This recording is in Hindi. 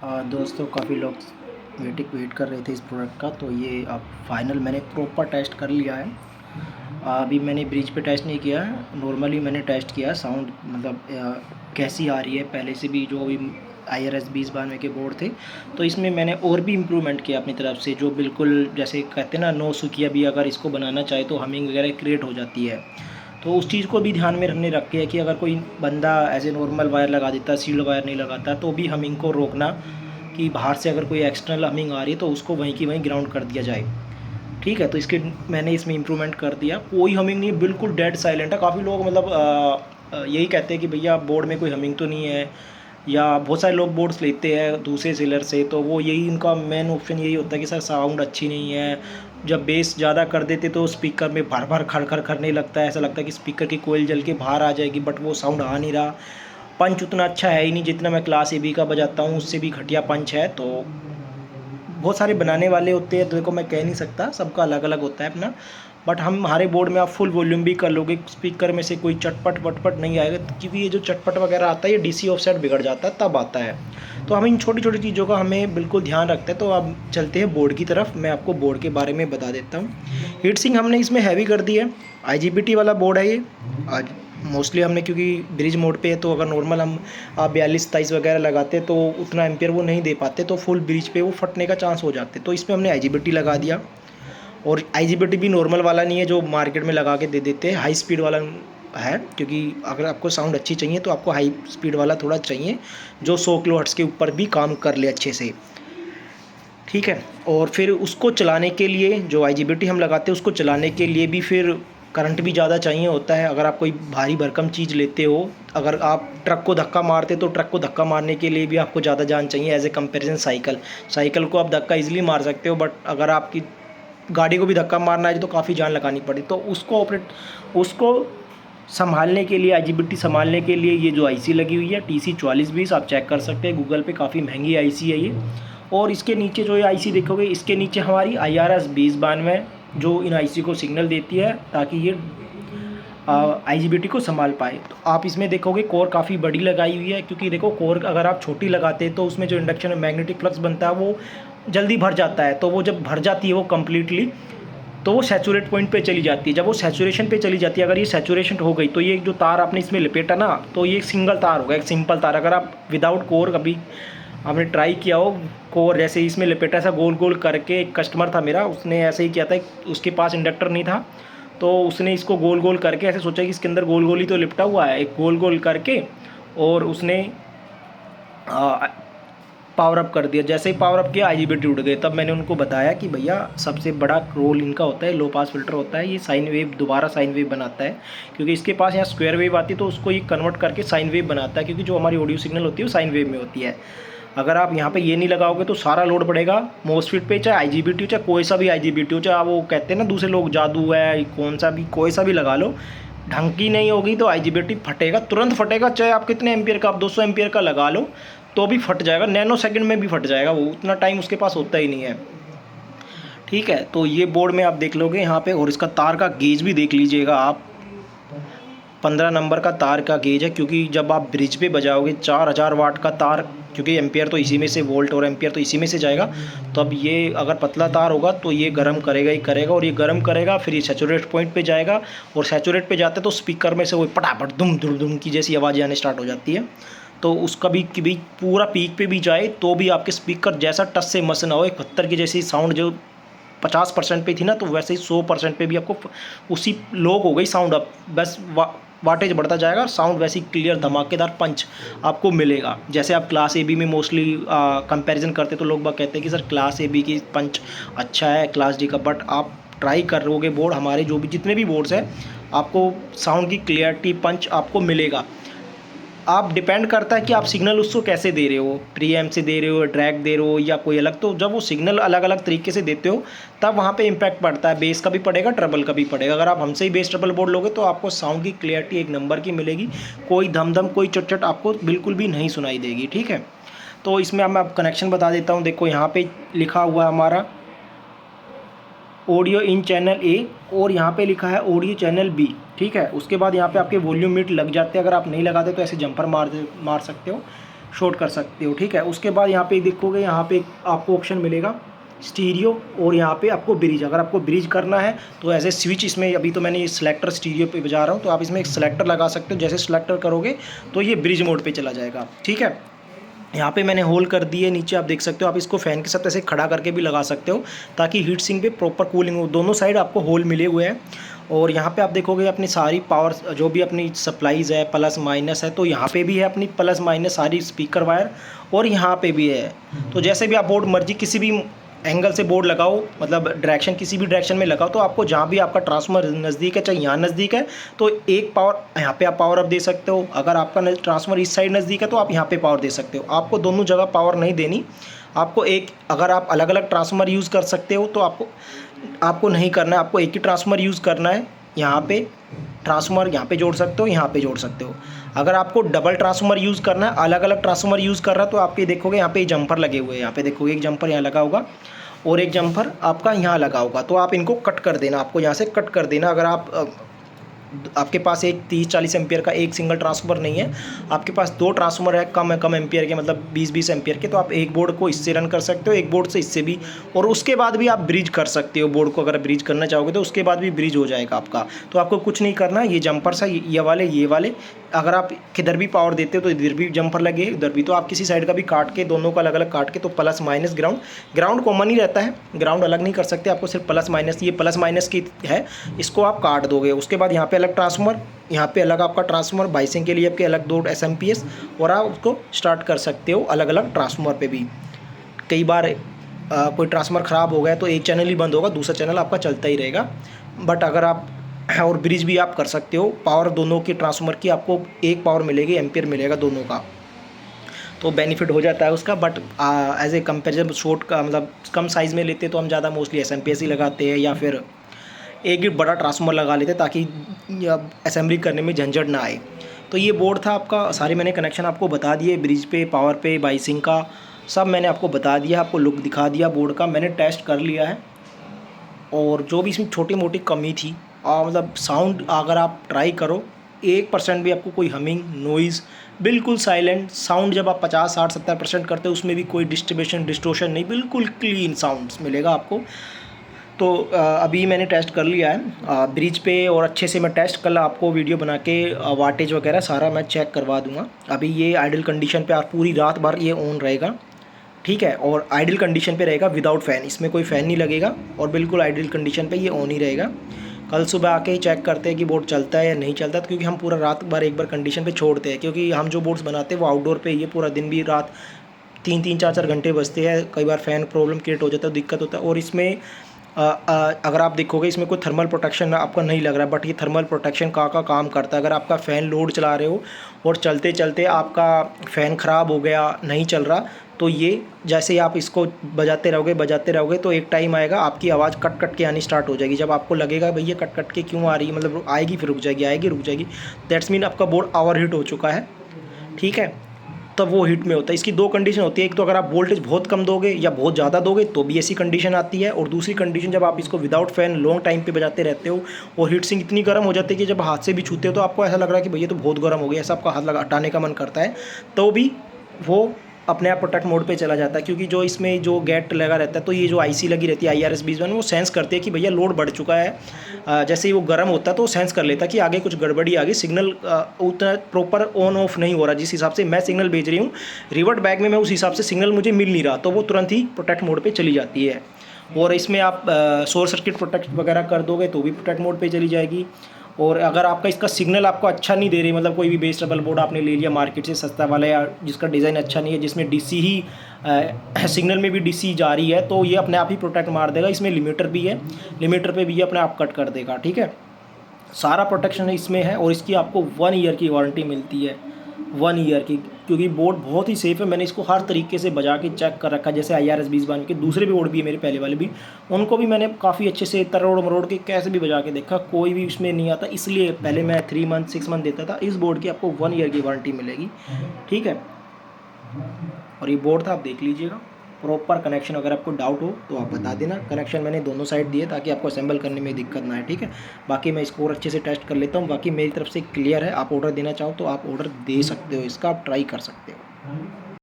दोस्तों काफ़ी लोग वेट कर रहे थे इस प्रोडक्ट का, तो ये अब फाइनल मैंने प्रॉपर टेस्ट कर लिया है। अभी मैंने ब्रिज पे टेस्ट नहीं किया है, नॉर्मली मैंने टेस्ट किया साउंड मतलब कैसी आ रही है। पहले से भी जो भी IRS 2092 के बोर्ड थे, तो इसमें मैंने और भी इम्प्रूवमेंट किया अपनी तरफ से, जो बिल्कुल जैसे कहते हैं ना, नो सुकिया भी अगर इसको बनाना चाहे तो हमिंग वगैरह क्रिएट हो जाती है। तो उस चीज़ को भी ध्यान में रख के कि अगर कोई बंदा ऐसे नॉर्मल वायर लगा देता, सील्ड वायर नहीं लगाता, तो भी हमिंग को रोकना कि बाहर से अगर कोई एक्सटर्नल हमिंग आ रही है तो उसको वहीं की वहीं ग्राउंड कर दिया जाए। ठीक है, तो इसके मैंने इसमें इम्प्रूवमेंट कर दिया। कोई हमिंग नहीं, बिल्कुल डेड साइलेंट है। काफ़ी लोग मतलब यही कहते हैं कि भैया बोर्ड में कोई हमिंग तो नहीं है, या बहुत सारे लोग बोर्ड्स लेते हैं दूसरे सेलर से, तो वो यही उनका मेन ऑप्शन यही होता है कि सर साउंड अच्छी नहीं है। जब बेस ज़्यादा कर देते तो स्पीकर में भर भर खड़ खड़ खड़ने लगता है, ऐसा लगता है कि स्पीकर की कोयल जल के बाहर आ जाएगी, बट वो साउंड आ नहीं रहा। पंच उतना अच्छा है ही नहीं, जितना मैं क्लास AB का बजाता हूँ उससे भी घटिया पंच है। तो बहुत सारे बनाने वाले होते हैं, तो देखो मैं कह नहीं सकता, सबका अलग अलग होता है अपना। बट हमारे बोर्ड में आप फुल वॉल्यूम भी कर लोगे, स्पीकर में से कोई चटपट वटपट नहीं आएगा, क्योंकि ये जो चटपट वगैरह आता है ये DC ऑफसेट बिगड़ जाता है तब आता है। तो हम इन छोटी छोटी चीज़ों का हमें बिल्कुल ध्यान रखते हैं। तो अब चलते हैं बोर्ड की तरफ, मैं आपको बोर्ड के बारे में बता देता हूँ। हीट सिंक हमने इसमें हैवी कर दी है, IGBT वाला बोर्ड है ये। आज मोस्टली हमने, क्योंकि ब्रिज मोड पे है, तो अगर नॉर्मल हम 42-23 वगैरह लगाते तो उतना एम्पियर वो नहीं दे पाते, तो फुल ब्रिज पे वो फटने का चांस हो जाते। तो इसमें हमने IGBT लगा दिया, और IGBT भी नॉर्मल वाला नहीं है जो मार्केट में लगा के दे देते हैं, हाई स्पीड वाला है। क्योंकि अगर आपको साउंड अच्छी चाहिए तो आपको हाई स्पीड वाला थोड़ा चाहिए, जो 100 किलोहर्ट्ज़ के ऊपर भी काम कर ले अच्छे से। ठीक है, और फिर उसको चलाने के लिए जो IGBT हम लगाते हैं, उसको चलाने के लिए भी फिर करंट भी ज़्यादा चाहिए होता है। अगर आप कोई भारी भरकम चीज़ लेते हो, अगर आप ट्रक को धक्का मारते तो ट्रक को धक्का मारने के लिए भी आपको ज़्यादा जान चाहिए, एज ए कंपेरिजन साइकिल को आप धक्का ईजिली मार सकते हो, बट अगर आपकी गाड़ी को भी धक्का मारना है तो काफ़ी जान लगानी पड़ी। तो उसको संभालने के लिए, IGBT संभालने के लिए ये जो IC लगी हुई है TC4420, आप चेक कर सकते हैं गूगल पे, काफ़ी महंगी IC है ये। और इसके नीचे जो ये IC देखोगे, इसके नीचे हमारी IRS 2092 जो इन IC को सिग्नल देती है, ताकि ये IGBT को संभाल पाए। तो आप इसमें देखोगे कोर काफ़ी बड़ी लगाई हुई है, क्योंकि देखो कोर अगर आप छोटी लगाते हैं तो उसमें जो इंडक्शन में मैग्नेटिक फ्लक्स बनता है वो जल्दी भर जाता है। तो वो जब भर जाती है वो कम्प्लीटली, तो वो सैचुरेट पॉइंट पे चली जाती है। जब वो सैचुरेशन पे चली जाती है, अगर ये सैचुरेशन हो गई, तो ये जो तार आपने इसमें लपेटा ना, तो ये एक सिंगल तार होगा, एक सिंपल तार। अगर आप विदाउट कोर कभी आपने ट्राई किया हो, कोर जैसे इसमें लपेटा, ऐसा गोल गोल करके, एक कस्टमर था मेरा, उसने ऐसे ही किया था, उसके पास इंडक्टर नहीं था, तो उसने इसको गोल गोल करके ऐसे सोचा कि इसके अंदर गोल गोल ही तो लिपटा हुआ है, एक गोल गोल करके, और उसने पावर अप कर दिया। जैसे ही पावर अप किया, IGBT उड़ गए। तब मैंने उनको बताया कि भैया सबसे बड़ा रोल इनका होता है, लो पास फिल्टर होता है, ये साइन वेव, दोबारा साइन वेव बनाता है। क्योंकि इसके पास यहाँ स्क्वायर वेव आती है, तो उसको ये कन्वर्ट करके साइन वेव बनाता है, क्योंकि जो हमारी ऑडियो सिग्नल होती है वो साइन वेव में होती है। अगर आप यहाँ पे ये नहीं लगाओगे तो सारा लोड पड़ेगा मोस्टफिट पे, चाहे IGBT हो, चाहे कोई सा भी IGBT हो, चाहे वो कहते हैं ना दूसरे लोग जादू है, कौन सा भी, कोई सा भी लगा लो, ढंग की नहीं होगी तो IGBT फटेगा, तुरंत फटेगा। चाहे आप कितने एम्पियर का, आप 200 एम्पियर का लगा लो तो भी फट जाएगा, नैनो सेकंड में भी फट जाएगा, वो उतना टाइम उसके पास होता ही नहीं है। ठीक है, तो ये बोर्ड में आप देख लोगे यहाँ पे, और इसका तार का गेज भी देख लीजिएगा आप, 15 नंबर का तार का गेज है। क्योंकि जब आप ब्रिज पे बजाओगे 4000 वाट का तार, क्योंकि एम्पियर तो इसी में से, वोल्ट और एम्पियर तो इसी में से जाएगा, तो अब ये अगर पतला तार होगा तो ये गर्म करेगा ही करेगा, और ये गर्म करेगा, फिर ये सैचुरेट पॉइंट पे जाएगा, और सैचुरेट पे जाते तो स्पीकर में से वो पटापट दुम दुम दुम की जैसी आवाज़ आने स्टार्ट हो जाती है। तो उसका भी कि भी पूरा पीक पे भी जाए तो भी आपके स्पीकर जैसा टस से मस ना हो, 71 की जैसी साउंड जो 50% पे थी ना, तो वैसे ही 100% पे भी आपको उसी लोग हो गई साउंड। अब बस वाटेज बढ़ता जाएगा, साउंड वैसी क्लियर धमाकेदार पंच आपको मिलेगा। जैसे आप क्लास AB में मोस्टली कंपैरिजन करते तो लोग बाग कहते हैं कि सर क्लास AB की पंच अच्छा है क्लास D का, बट आप ट्राई कर रहोगे बोर्ड, हमारे जो भी जितने भी बोर्ड्स हैं, आपको साउंड की क्लियरिटी पंच आपको मिलेगा। आप डिपेंड करता है कि आप सिग्नल उसको कैसे दे रहे हो, प्री एम्प से दे रहे हो, ड्रैग दे रहे हो, या कोई अलग। तो जब वो सिग्नल अलग अलग तरीके से देते हो तब वहाँ पे इम्पैक्ट पड़ता है, बेस का भी पड़ेगा, ट्रबल का भी पड़ेगा। अगर आप हमसे ही बेस ट्रबल बोर्ड लोगे तो आपको साउंड की क्लियरिटी एक नंबर की मिलेगी, कोई धम कोई चट आपको बिल्कुल भी नहीं सुनाई देगी। ठीक है, तो इसमें अब मैं कनेक्शन बता देता हूँ। देखो यहाँ पे लिखा हुआ है हमारा ऑडियो इन चैनल A, और यहाँ पे लिखा है ऑडियो चैनल B। ठीक है, उसके बाद यहाँ पे आपके वॉल्यूम मीट लग जाते हैं, अगर आप नहीं लगाते तो ऐसे जंपर मार सकते हो। शॉर्ट कर सकते हो, ठीक है। उसके बाद यहाँ पे देखोगे, यहाँ पे आपको ऑप्शन मिलेगा स्टीरियो, और यहाँ पे आपको ब्रिज। अगर आपको ब्रिज करना है तो ऐसे स्विच इसमें, अभी तो मैंने सिलेक्टर स्टीरियो पे बजा रहा हूँ, तो आप इसमें एक सिलेक्टर लगा सकते हो। जैसे सिलेक्टर करोगे तो ये ब्रिज मोड पे चला जाएगा, ठीक है। यहाँ पे मैंने होल कर दिए नीचे, आप देख सकते हो। आप इसको फ़ैन के साथ ऐसे खड़ा करके भी लगा सकते हो ताकि हीट सिंक पे प्रॉपर कूलिंग हो। दोनों साइड आपको होल मिले हुए हैं। और यहाँ पे आप देखोगे अपनी सारी पावर जो भी अपनी सप्लाईज़ है, प्लस माइनस है, तो यहाँ पे भी है अपनी प्लस माइनस सारी स्पीकर वायर, और यहाँ पे भी है। तो जैसे भी आप बोर्ड मर्जी किसी भी एंगल से बोर्ड लगाओ, मतलब डायरेक्शन किसी भी डायरेक्शन में लगाओ, तो आपको जहाँ भी आपका ट्रांसफार्मर नज़दीक है, चाहे यहाँ नज़दीक है तो एक पावर यहाँ पे आप पावर अप दे सकते हो। अगर आपका ट्रांसफार्मर इस साइड नज़दीक है तो आप यहाँ पे पावर दे सकते हो। आपको दोनों जगह पावर नहीं देनी, आपको एक, अगर आप अलग अलग ट्रांसफार्मर यूज़ कर सकते हो तो आपको नहीं करना है, आपको एक ही ट्रांसफार्मर यूज़ करना है। यहाँ पे ट्रांसफार्मर यहाँ पे जोड़ सकते हो, यहाँ पे जोड़ सकते हो। अगर आपको डबल ट्रांसफार्मर यूज़ करना है, अलग अलग ट्रांसफार्मर यूज़ कर रहा है, तो आपके देखोगे यहाँ पे जंपर लगे हुए हैं। यहाँ पे देखोगे एक जंपर यहाँ लगा होगा और एक जंपर आपका यहाँ लगा होगा, तो आप इनको कट कर देना, आपको यहाँ से कट कर देना। अगर आपके पास एक 30-40 एम्पियर का एक सिंगल ट्रांसफार्मर नहीं है, आपके पास 2 ट्रांसफार्मर है कम एम्पियर के, मतलब 20-20 एम्पियर के, तो आप एक बोर्ड को इससे रन कर सकते हो, एक बोर्ड से इससे भी, और उसके बाद भी आप ब्रिज कर सकते हो बोर्ड को। अगर ब्रिज करना चाहोगे तो उसके बाद भी ब्रिज हो जाएगा आपका। तो आपको कुछ नहीं करना, ये जंपर सा ये वाले अगर आप किधर भी पावर देते हो तो इधर भी जंपर लगे, उधर भी, तो आप किसी साइड का भी काट के, दोनों का अलग अलग काट के, तो प्लस माइनस ग्राउंड कॉमन ही रहता है, ग्राउंड अलग नहीं कर सकते, आपको सिर्फ प्लस माइनस, ये प्लस माइनस की है, इसको आप काट दोगे। उसके बाद यहाँ पे अलग ट्रांसफार्मर, यहाँ पे अलग आपका ट्रांसफार्मर, बाइसिंग के लिए आपके अलग 2 SMPS, और आप उसको स्टार्ट कर सकते हो अलग अलग ट्रांसफार्मर पे भी। कई बार कोई ट्रांसफार्मर ख़राब हो गया तो एक चैनल ही बंद होगा, दूसरा चैनल आपका चलता ही रहेगा। बट अगर आप, और ब्रिज भी आप कर सकते हो, पावर दोनों के ट्रांसफार्मर की आपको एक पावर मिलेगी, एम्पियर मिलेगा दोनों का, तो बेनिफिट हो जाता है उसका। But as a comparison short का, मतलब कम साइज़ में लेते तो हम ज़्यादा मोस्टली SMPS ही लगाते हैं, या फिर एक ही बड़ा ट्रांसफार्मर लगा लेते ताकि असेंबली करने में झंझट ना आए। तो ये बोर्ड था आपका, सारे मैंने कनेक्शन आपको बता दिए, ब्रिज पे, पावर पे, बाइसिंग का सब मैंने आपको बता दिया, आपको लुक दिखा दिया बोर्ड का। मैंने टेस्ट कर लिया है, और जो भी इसमें छोटी मोटी कमी थी, मतलब साउंड अगर आप ट्राई करो, 1% भी आपको कोई हमिंग, नॉइज़, बिल्कुल साइलेंट साउंड, जब आप 50, 60, 70% करते हो उसमें भी कोई डिस्टोर्शन नहीं, बिल्कुल क्लीन साउंड्स मिलेगा आपको। तो अभी मैंने टेस्ट कर लिया है ब्रिज पे, और अच्छे से मैं टेस्ट कल आपको वीडियो बना के वाटेज वगैरह सारा मैं चेक करवा दूंगा। अभी ये आइडल कंडीशन पे आप पूरी रात भर ये ऑन रहेगा, ठीक है, और आइडल कंडीशन पे रहेगा विदाउट फ़ैन, इसमें कोई फ़ैन नहीं लगेगा, और बिल्कुल आइडल कंडीशन पे ये ऑन ही रहेगा। कल सुबह आके ही चेक करते हैं कि बोर्ड चलता है या नहीं चलता, क्योंकि हम पूरा रात भर एक बार कंडीशन पे छोड़ते हैं, क्योंकि हम जो बोर्ड्स बनाते हैं वो आउटडोर पे, ये पूरा दिन भी रात 3-3, 4-4 घंटे बजते हैं, कई बार फ़ैन प्रॉब्लम क्रिएट हो जाता है, दिक्कत होता है। और इसमें अगर आप देखोगे इसमें कोई थर्मल प्रोटेक्शन आपका नहीं लग रहा है, बट ये थर्मल प्रोटेक्शन का काम करता है। अगर आपका फ़ैन लोड चला रहे हो और चलते चलते आपका फ़ैन ख़राब हो गया, नहीं चल रहा, तो ये जैसे ही आप इसको बजाते रहोगे तो एक टाइम आएगा आपकी आवाज़ कट कट के आनी स्टार्ट हो जाएगी। जब आपको लगेगा भैया कट कट के क्यों आ रही है, मतलब आएगी फिर रुक जाएगी, दैट्स मीन आपका बोर्ड ओवर हीट हो चुका है, ठीक है। तब वो हीट में होता है। इसकी 2 कंडीशन होती है, एक तो अगर आप वोल्टेज बहुत कम दोगे या बहुत ज़्यादा दोगे तो भी ऐसी कंडीशन आती है, और दूसरी कंडीशन जब आप इसको विदाउट फ़ैन लॉन्ग टाइम पे बजाते रहते हो और हीट सिंक इतनी गर्म हो जाती है कि जब हाथ से भी छूते हो तो आपको ऐसा लग रहा है कि भैया तो बहुत गर्म हो गया, ऐसा आपका हाथ लगा हटाने का मन करता है, तो भी वो अपने आप प्रोटेक्ट मोड पे चला जाता है। क्योंकि जो इसमें जो गेट लगा रहता है, तो ये जो IC लगी रहती है IRS-21, वो सेंस करती है कि भैया लोड बढ़ चुका है। जैसे ही वो गर्म होता है तो सेंस कर लेता है कि आगे कुछ गड़बड़ी आ गई, सिग्नल उतना प्रॉपर ऑन ऑफ नहीं हो रहा, जिस हिसाब से मैं सिग्नल भेज रही हूँ रिवर्ट बैक में, मैं उस हिसाब से सिग्नल मुझे मिल नहीं रहा, तो वो तुरंत ही प्रोटेक्ट मोड पर चली जाती है। और इसमें आप शॉर्ट सर्किट प्रोटेक्ट वगैरह कर दोगे तो भी प्रोटेक्ट मोड पे चली जाएगी। और अगर आपका इसका सिग्नल आपको अच्छा नहीं दे रही, मतलब कोई भी बेस ट्रबल बोर्ड आपने ले लिया मार्केट से सस्ता वाला, या जिसका डिज़ाइन अच्छा नहीं है, जिसमें DC ही सिग्नल में भी DC जा रही है, तो ये अपने आप ही प्रोटेक्ट मार देगा। इसमें लिमिटर भी है, लिमिटर पे भी ये अपने आप कट कर देगा, ठीक है। सारा प्रोटेक्शन इसमें है, और इसकी आपको 1 ईयर की वारंटी मिलती है, 1 ईयर की, क्योंकि बोर्ड बहुत ही सेफ़ है। मैंने इसको हर तरीके से बजा के चेक कर रखा है, जैसे IRS-21 के दूसरे भी बोर्ड भी है मेरे पहले वाले भी, उनको भी मैंने काफ़ी अच्छे से तरोड़ मरोड़ के कैसे भी बजा के देखा, कोई भी उसमें नहीं आता। इसलिए पहले मैं 3 मंथ 6 मंथ देता था, इस बोर्ड की आपको 1 ईयर की वारंटी मिलेगी, ठीक है। और ये बोर्ड था, आप देख लीजिएगा प्रॉपर कनेक्शन। अगर आपको डाउट हो तो आप बता देना, कनेक्शन मैंने दोनों साइड दिए ताकि आपको असेंबल करने में दिक्कत ना आए, ठीक है। बाकी मैं इसको और अच्छे से टेस्ट कर लेता हूँ, बाकी मेरी तरफ से क्लियर है। आप ऑर्डर देना चाहो तो आप ऑर्डर दे सकते हो, इसका आप ट्राई कर सकते हो।